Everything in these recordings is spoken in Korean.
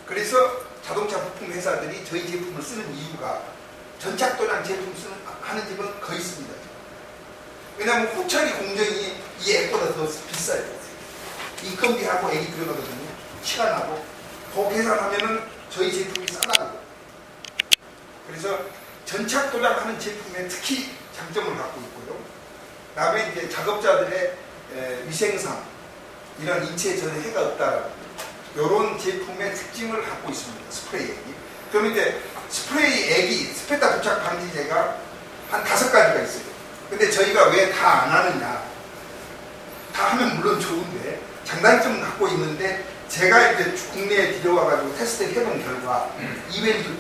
그래서 자동차 부품 회사들이 저희 제품을 쓰는 이유가 전착도량 제품 하는 집은 거의 있습니다. 왜냐하면 후처리 공정이 이 액보다 더 비싸요. 인건비하고 액이 들어가거든요. 시간하고 그 계산하면은 저희 제품이 싸다고. 그래서 전착도량 하는 제품에 특히 장점을 갖고 있고요. 그 다음에 이제 작업자들의 위생상 이런 인체에 전혀 해가 없다라고 이런 제품의 특징을 갖고 있습니다. 스프레이 액이. 그럼 이제 스프레이 액이 스페타 부착 방지제가 한 5가지가 있어요. 근데 저희가 왜 다 안 하느냐. 다 하면 물론 좋은데 장단점은 갖고 있는데 제가 이제 국내에 들여와가지고 테스트를 해본 결과 이웰드 2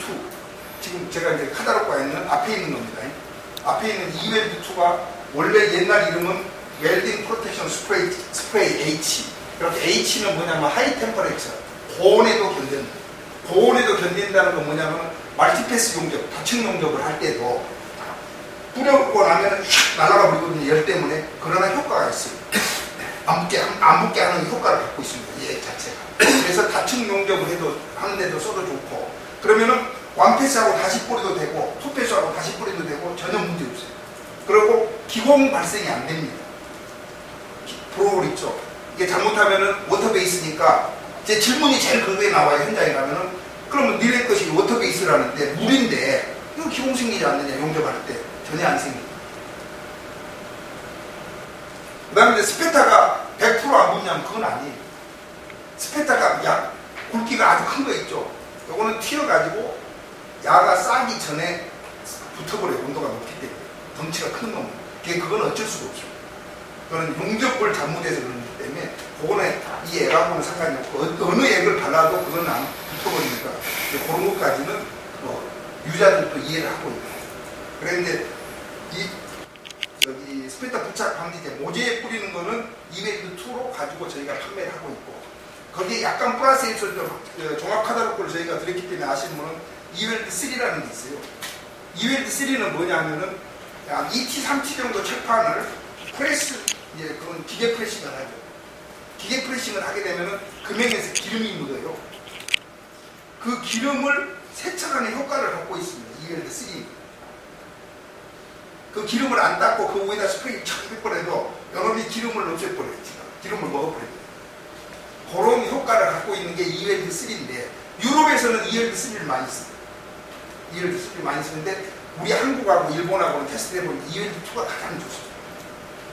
지금 제가 이제 카다로그에 있는 앞에 있는 겁니다. 앞에 있는 이웰드 2가 원래 옛날 이름은 웰딩 프로텍션 스프레이 H. 그렇게 H는 뭐냐면 하이 템퍼레처, 고온에도 견딘다. 고온에도 견딘다는 건 뭐냐면 멀티패스 용접, 다층 용접을 할 때도 뿌려고 나면 휙 날아가 버리거든요. 열 때문에. 그러나 효과가 있어요. 안 붙게 하는 효과를 갖고 있습니다. 이 액 자체가. 그래서 다층 용접을 해도 하는데도 써도 좋고 그러면은 완패스하고 다시 뿌려도 되고 투패스하고 다시 뿌려도 되고 전혀 문제 없어요. 그리고 기공 발생이 안 됩니다. 프로볼 있죠. 이게 잘못하면은 워터베이스니까 제 질문이 제일 그거에 나와요. 현장에 가면은 그러면 니네 것이 워터베이스라는데 물인데 이거 기공 생기지 않느냐 용접할 때 전혀 안 생깁니다. 그 다음에 이제 스페타가 100% 안 붙냐면 그건 아니에요. 스페타가 약 굵기가 아주 큰 거 있죠. 요거는 튀어가지고 야가 싸기 전에 붙어버려요. 온도가 높기 때문에. 덩치가 큰 놈은. 그건 어쩔 수가 없죠. 그거는 용접을 잘못해서 그러기 때문에 그거는 이 액하고는 상관이 없고 어느 액을 발라도 그건 안 붙어버리니까 그런 것까지는 뭐 유자들도 이해를 하고 있고. 그런데 이 스페타 부착 방지제 모재에 뿌리는 거는 이웰드 2로 가지고 저희가 판매를 하고 있고 거기에 약간 플러스해서 종합 카다로그를 저희가 드렸기 때문에 아시는 분은 이웰드 3라는 게 있어요. 이웰드 3는 뭐냐면은 약 2T, 3T 정도 철판을 프레스, 이제 그건 기계 프레싱을 하죠. 기계 프레싱을 하게 되면은 금형에서 기름이 묻어요. 그 기름을 세척하는 효과를 갖고 있습니다. 이웰드 3. 그 기름을 안 닦고 그 위에다 스프레이 촥 해버려도 여러분이 기름을 없애버려요. 기름을 먹어버려요. 그런 효과를 갖고 있는 게 이웰드 3인데 유럽에서는 이웰드 3를 많이 씁니다. 이웰드 3를 많이 쓰는데 우리 한국하고 일본하고는 테스트 해보면 이웰드 2가 가장 좋습니다.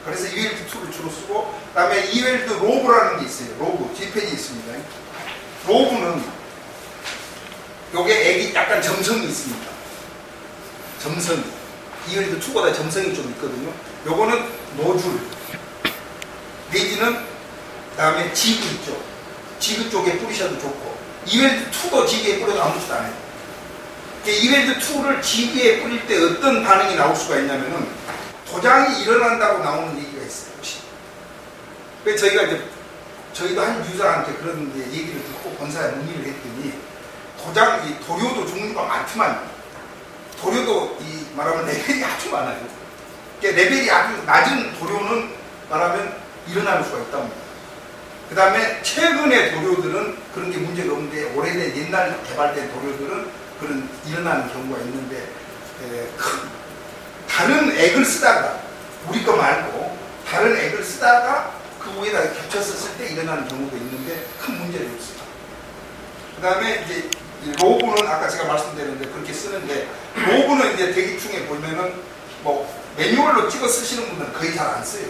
그래서 이웰드 2를 주로 쓰고 그 다음에 이웰드 로브라는 게 있어요. 로브, G펜이 있습니다. 로브는 요게 액이 약간 점성이 있습니다. 점성이. 이웰드 2보다 점성이 좀 있거든요. 요거는 노즐 내지는 그 다음에 지그 있죠. 지그 쪽에 뿌리셔도 좋고 이웰드 2도 지그에 뿌려도 아무것도 안 해요. 이웰드 2를 지그에 뿌릴 때 어떤 반응이 나올 수가 있냐면은 도장이 일어난다고 나오는 얘기가 있어요. 그래서 저희도 한 유저한테 그런 얘기를 듣고 본사에 문의를 했더니 도료도 종류가 많지만 도료도 말하면 레벨이 아주 많아요. 레벨이 아주 낮은 도료는 말하면 일어나는 수가 있답니다. 그 다음에 최근의 도료들은 그런 게 문제가 없는데 오래된 옛날 개발된 도료들은 그런 일어나는 경우가 있는데 다른 액을 쓰다가 우리 거 말고 다른 액을 쓰다가 그 위에다 겹쳤었을 때 일어나는 경우도 있는데 큰 문제는 없습니다. 그 다음에 이제 로브는 아까 제가 말씀드렸는데 그렇게 쓰는데 로브는 이제 대기충에 보면은 뭐 매뉴얼로 찍어 쓰시는 분들은 거의 잘 안 써요.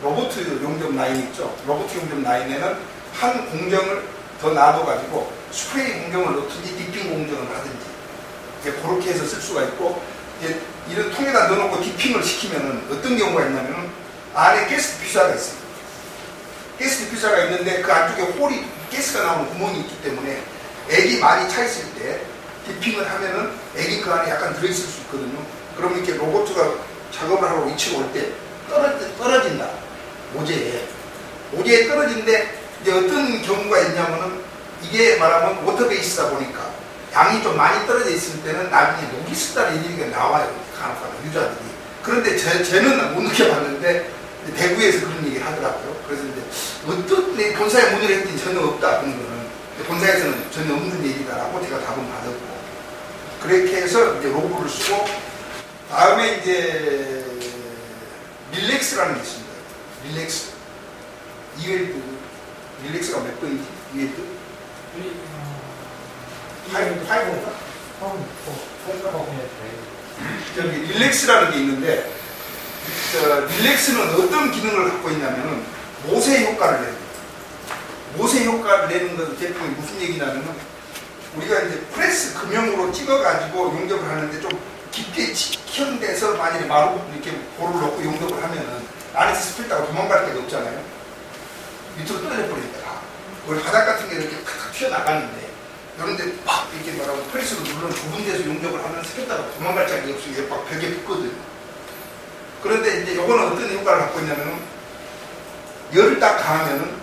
로봇 용접 라인 있죠. 로봇 용접 라인에는 한 공정을 더 놔둬가지고 스프레이 공정을 넣든지 디핑 공정을 하든지 이제 그렇게 해서 쓸 수가 있고 이제 이런 통에다 넣어놓고 디핑을 시키면은 어떤 경우가 있냐면은 안에 가스 디퓨저가 있어요. 가스 디퓨저가 있는데 그 안쪽에 홀이 가스가 나오는 구멍이 있기 때문에 액이 많이 차 있을 때 디핑을 하면은 액이 그 안에 약간 들어있을 수 있거든요. 그러면 이렇게 로봇가 작업을 하러 위치로 올 때 떨어진다. 모재에 떨어진데 이제 어떤 경우가 있냐면은 이게 말하면 워터베이스다 보니까 양이 좀 많이 떨어져 있을 때는 나중에 녹이 쓴다는 얘기가 나와요. 간혹가다 유저들이. 그런데 쟤는 못 느껴봤는데 대구에서 그런 얘기를 하더라고요. 그래서 이제 어떤 본사에 문의를 했더니 전혀 없다 그런 거는. 본사에서는 전혀 없는 얘기다라고 제가 답은 받았고, 그렇게 해서 이제 로고를 쓰고, 다음에 이제 릴렉스라는 게 있습니다. 릴렉스. 이웰드. 릴렉스가 몇 번이지? 이웰드? 8번인가? 저기 릴렉스라는 게 있는데, 릴렉스는 어떤 기능을 갖고 있냐면은 모세 효과를 내는 거예요. 모세 효과를 내는 건 제품이 무슨 얘기냐면은, 우리가 이제 프레스 금형으로 찍어가지고 용접을 하는데 좀 깊게 현대서 만약에 마루 이렇게 볼을 넣고 용접을 하면은 안에서 스필다가 도망갈 데가 없잖아요. 밑으로 떨어져 버리니까. 우리 바닥 같은 게 이렇게 탁탁 튀어나가는데, 그런데 막 이렇게 말하고 프레스로 누르는 좁은 데서 용접을 하면 스필다가 도망갈 자리가 없으니까 막 벽에 붙거든요. 그런데 이제 요거는 어떤 효과를 갖고 있냐면은, 열을 딱 가하면은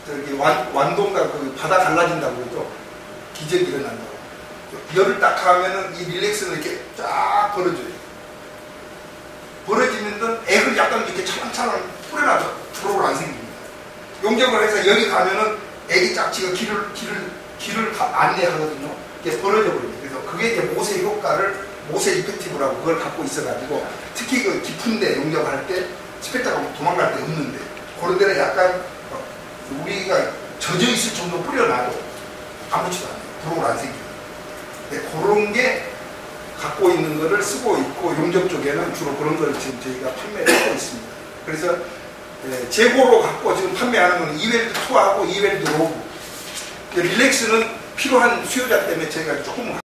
저기 완동과 그 바다 갈라진다고 그러죠. 기적이 일어난다고. 열을 딱 가하면은 이 릴렉스는 이렇게 쫙 벌어져요. 벌어지면은 액을 약간 이렇게 차랑차랑 뿌려놔서 브로를 안 생깁니다. 용접을 해서 열이 가면은 액이 짝지가 길을 안내하거든요. 이게 벌어져 버립니다. 그래서 그게 이제 모세 효과를, 모세 이펙티브라고 그걸 갖고 있어가지고, 특히 그 깊은데 용접할 때 스펙타가 도망갈 데 없는데, 그런 데는 약간 우리가 젖어 있을 정도 뿌려놔도 아무렇지도 않아요. 브로를 안 생깁니다. 그런 게 갖고 있는 거를 쓰고 있고, 용접 쪽에는 주로 그런 걸 지금 저희가 판매를 하고 있습니다. 그래서 재고로 갖고 지금 판매하는 건 이웰드 2하고 이웰드 로브. 릴렉스는 필요한 수요자 때문에 저희가 조금